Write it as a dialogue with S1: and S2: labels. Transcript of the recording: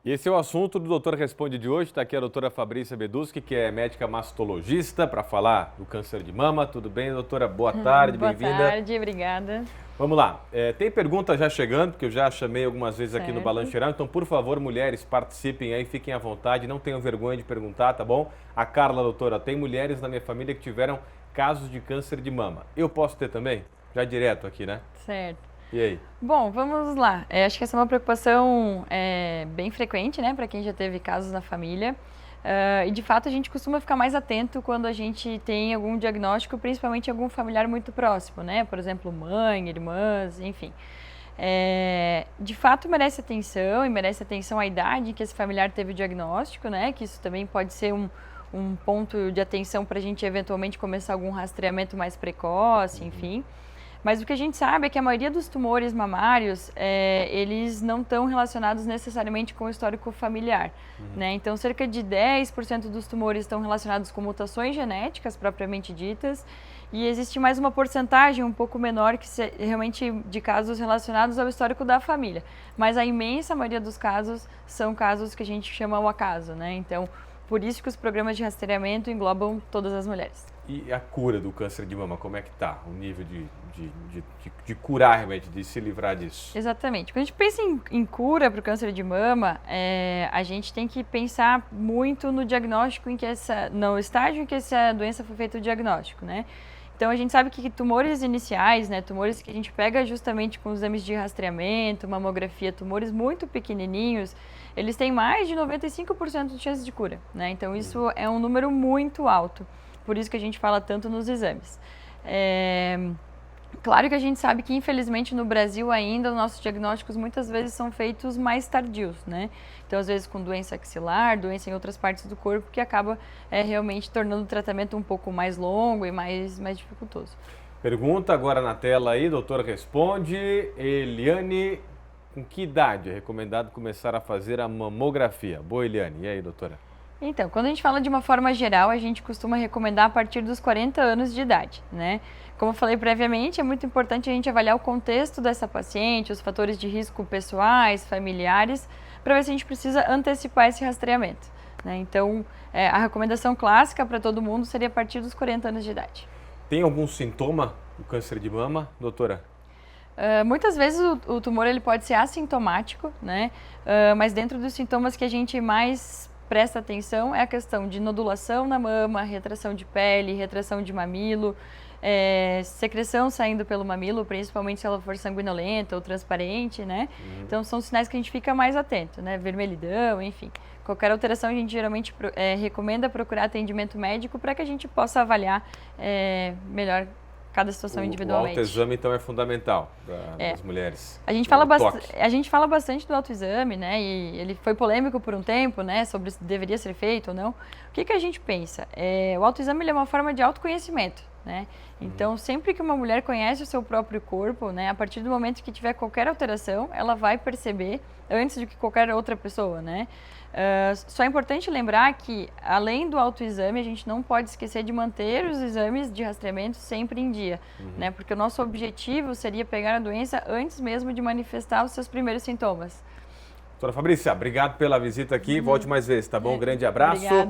S1: E esse é o assunto do Doutor Responde de hoje. Está aqui a doutora Fabrícia Beduski, que é médica mastologista, para falar do câncer de mama. Tudo bem, doutora? Boa tarde, bem-vinda.
S2: Boa tarde, obrigada.
S1: Vamos lá. Tem pergunta já chegando, porque eu já chamei algumas vezes aqui no
S2: Certo.
S1: Balanço Geral. Então, por favor, mulheres, participem aí, fiquem à vontade, não tenham vergonha de perguntar, tá bom? A Carla, doutora, tem mulheres na minha família que tiveram casos de câncer de mama. Eu posso ter também? Já direto aqui, né?
S2: Certo.
S1: E aí?
S2: Bom, vamos lá. Acho que essa é uma preocupação bem frequente, né, para quem já teve casos na família. E de fato a gente costuma ficar mais atento quando a gente tem algum diagnóstico, principalmente algum familiar muito próximo, né? Por exemplo, mãe, irmãs, enfim. De fato merece atenção e merece atenção a idade que esse familiar teve o diagnóstico, né? Que isso também pode ser um ponto de atenção para a gente eventualmente começar algum rastreamento mais precoce, enfim. Mas o que a gente sabe é que a maioria dos tumores mamários, eles não estão relacionados necessariamente com o histórico familiar, né? Então, cerca de 10% dos tumores estão relacionados com mutações genéticas propriamente ditas, e existe mais uma porcentagem um pouco menor que realmente de casos relacionados ao histórico da família. Mas a imensa maioria dos casos são casos que a gente chama ao acaso, né? Então, por isso que os programas de rastreamento englobam todas as mulheres.
S1: E a cura do câncer de mama, como é que tá? O nível de curar realmente, de se livrar disso?
S2: Exatamente. Quando a gente pensa em cura para o câncer de mama, a gente tem que pensar muito no diagnóstico no estágio em que essa doença foi feito o diagnóstico, né? Então a gente sabe que tumores iniciais, né, tumores que a gente pega justamente com os exames de rastreamento, mamografia, tumores muito pequenininhos, eles têm mais de 95% de chance de cura, né? Então isso é um número muito alto. Por isso que a gente fala tanto nos exames. Claro que a gente sabe que, infelizmente, no Brasil ainda, os nossos diagnósticos muitas vezes são feitos mais tardios, né? Então, às vezes com doença axilar, doença em outras partes do corpo, que acaba realmente tornando o tratamento um pouco mais longo e mais dificultoso.
S1: Pergunta agora na tela aí, doutor responde. Eliane, com que idade é recomendado começar a fazer a mamografia? Boa, Eliane. E aí, doutora?
S2: Então, quando a gente fala de uma forma geral, a gente costuma recomendar a partir dos 40 anos de idade, né? Como eu falei previamente, é muito importante a gente avaliar o contexto dessa paciente, os fatores de risco pessoais, familiares, para ver se a gente precisa antecipar esse rastreamento, né? Então, a recomendação clássica para todo mundo seria a partir dos 40 anos de idade.
S1: Tem algum sintoma do câncer de mama, doutora?
S2: Muitas vezes o tumor ele pode ser assintomático, né? Mas dentro dos sintomas que a gente mais presta atenção é a questão de nodulação na mama, retração de pele, retração de mamilo, secreção saindo pelo mamilo, principalmente se ela for sanguinolenta ou transparente, né? Então são sinais que a gente fica mais atento, né? Vermelhidão, enfim. Qualquer alteração a gente geralmente recomenda procurar atendimento médico para que a gente possa avaliar melhor cada situação individualmente.
S1: O autoexame, então, é fundamental das mulheres.
S2: A gente fala bastante do autoexame, né? E ele foi polêmico por um tempo, né? Sobre se deveria ser feito ou não. O que a gente pensa? O autoexame ele é uma forma de autoconhecimento, né? Então, sempre que uma mulher conhece o seu próprio corpo, né? A partir do momento que tiver qualquer alteração, ela vai perceber antes do que qualquer outra pessoa, né? Só é importante lembrar que, além do autoexame, a gente não pode esquecer de manter os exames de rastreamento sempre em dia, né? Porque o nosso objetivo seria pegar a doença antes mesmo de manifestar os seus primeiros sintomas.
S1: Doutora Fabrícia, obrigado pela visita aqui. Volte mais vezes, tá bom? Grande abraço.
S2: Obrigada.